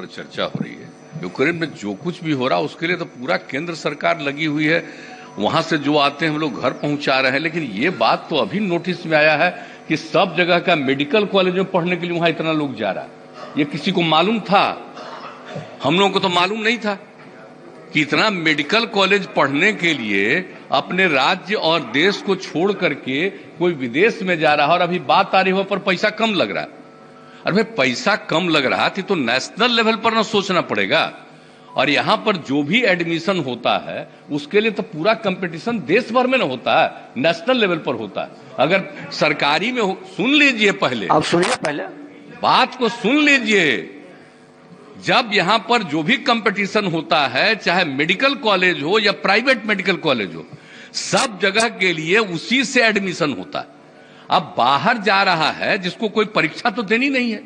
पर चर्चा हो रही है। यूक्रेन में जो कुछ भी हो रहा है उसके लिए तो पूरा केंद्र सरकार लगी हुई है, वहां से जो आते हैं हम लोग घर पहुंचा रहे हैं। लेकिन ये बात तो अभी नोटिस में आया है कि सब जगह का मेडिकल कॉलेज में पढ़ने के लिए वहां इतना लोग जा रहा है। ये किसी को मालूम था? हम लोगों को तो मालूम नहीं था कि इतना मेडिकल कॉलेज पढ़ने के लिए अपने राज्य और देश को छोड़ करके कोई विदेश में जा रहा है। और अभी बात आ रही है पर पैसा कम लग रहा है। अरे भाई, पैसा कम लग रहा थी तो नेशनल लेवल पर ना सोचना पड़ेगा। और यहां पर जो भी एडमिशन होता है उसके लिए तो पूरा कंपटीशन देश भर में ना होता है, नेशनल लेवल पर होता है। अगर सरकारी में सुन लीजिए, पहले आप सुनिए, पहले बात को सुन लीजिए। जब यहां पर जो भी कंपटीशन होता है, चाहे मेडिकल कॉलेज हो या प्राइवेट मेडिकल कॉलेज हो, सब जगह के लिए उसी से एडमिशन होता है। अब बाहर जा रहा है जिसको कोई परीक्षा तो देनी नहीं है,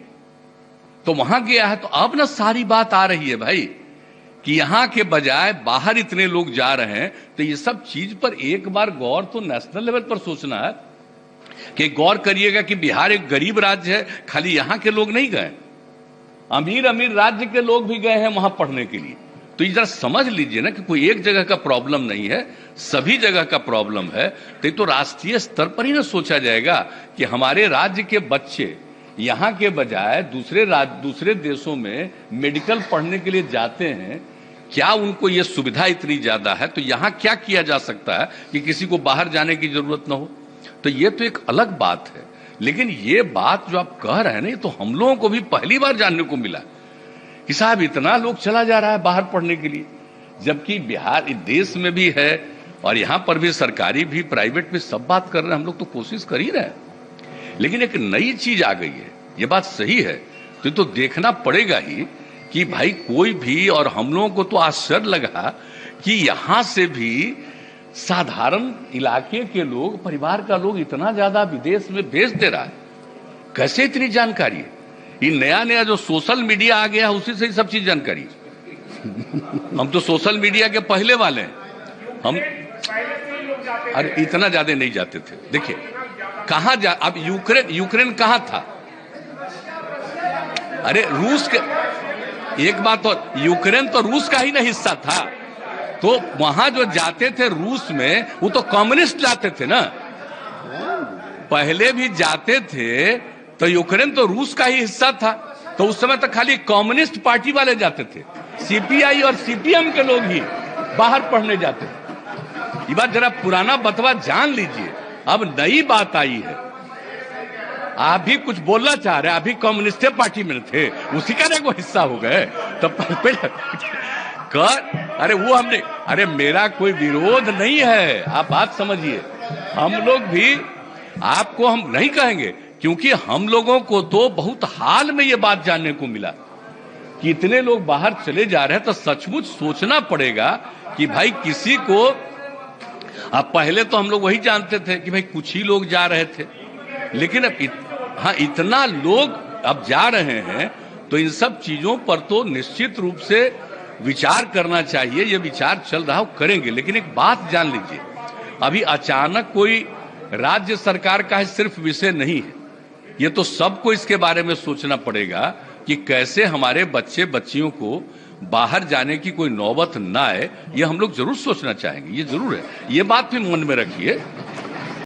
तो वहां गया है, तो अब ना सारी बात आ रही है भाई कि यहां के बजाय बाहर इतने लोग जा रहे हैं। तो ये सब चीज पर एक बार गौर तो नेशनल लेवल पर सोचना है कि गौर करिएगा कि बिहार एक गरीब राज्य है, खाली यहां के लोग नहीं गए, अमीर अमीर राज्य के लोग भी गए हैं वहां पढ़ने के लिए। तो ये जरा समझ लीजिए ना कि कोई एक जगह का प्रॉब्लम नहीं है, सभी जगह का प्रॉब्लम है। तो राष्ट्रीय स्तर पर ही ना सोचा जाएगा कि हमारे राज्य के बच्चे यहां के बजाय दूसरे देशों में मेडिकल पढ़ने के लिए जाते हैं, क्या उनको ये सुविधा इतनी ज्यादा है, तो यहां क्या किया जा सकता है कि किसी को बाहर जाने की जरूरत ना हो। तो ये तो एक अलग बात है। लेकिन ये बात जो आप कह रहे हैं ना, ये तो हम लोगों को भी पहली बार जानने को मिला कि साहब इतना लोग चला जा रहा है बाहर पढ़ने के लिए, जबकि बिहार देश में भी है और यहां पर भी सरकारी भी प्राइवेट भी सब बात कर रहे हैं। हम लोग तो कोशिश कर ही रहे हैं, लेकिन एक नई चीज आ गई है, ये बात सही है। तो देखना पड़ेगा ही कि भाई कोई भी, और हम लोगों को तो आश्चर्य लगा कि यहां से भी साधारण इलाके के लोग, परिवार का लोग इतना ज्यादा विदेश में भेज दे रहा है। कैसे इतनी जानकारी है? ये नया नया जो सोशल मीडिया आ गया है उसी से ही सब चीज जानकारी है। हम तो सोशल मीडिया के पहले वाले हैं। हम अरे इतना ज्यादा नहीं जाते थे। देखिए कहां जा, अब यूक्रेन कहां था? अरे रूस के, एक बात तो, यूक्रेन तो रूस का ही ना हिस्सा था, तो वहां जो जाते थे रूस में वो तो कम्युनिस्ट जाते थे ना, पहले भी जाते थे। तो यूक्रेन तो रूस का ही हिस्सा था, तो उस समय तो खाली कम्युनिस्ट पार्टी वाले जाते थे, सीपीआई और सीपीएम के लोग ही बाहर पढ़ने जाते थे। ये बात जरा पुराना बतवा जान लीजिए। अब नई बात आई है, आप भी कुछ बोलना चाह रहे हैं, अभी कम्युनिस्ट पार्टी में थे, उसी का ना वो हिस्सा हो गए। तो अरे वो हमने, अरे मेरा कोई विरोध नहीं है, आप बात समझिए। हम लोग भी आपको हम नहीं कहेंगे, क्योंकि हम लोगों को तो बहुत हाल में ये बात जानने को मिला कि इतने लोग बाहर चले जा रहे हैं। तो सचमुच सोचना पड़ेगा कि भाई किसी को, अब पहले तो हम लोग वही जानते थे कि भाई कुछ ही लोग जा रहे थे, लेकिन अब हाँ इतना लोग अब जा रहे हैं, तो इन सब चीजों पर तो निश्चित रूप से विचार करना चाहिए। ये विचार चल रहा हो, करेंगे। लेकिन एक बात जान लीजिए, अभी अचानक कोई राज्य सरकार का सिर्फ विषय नहीं है, ये तो सबको इसके बारे में सोचना पड़ेगा कि कैसे हमारे बच्चे बच्चियों को बाहर जाने की कोई नौबत ना आए। ये हम लोग जरूर सोचना चाहेंगे, ये जरूर है। ये बात भी मन में रखिए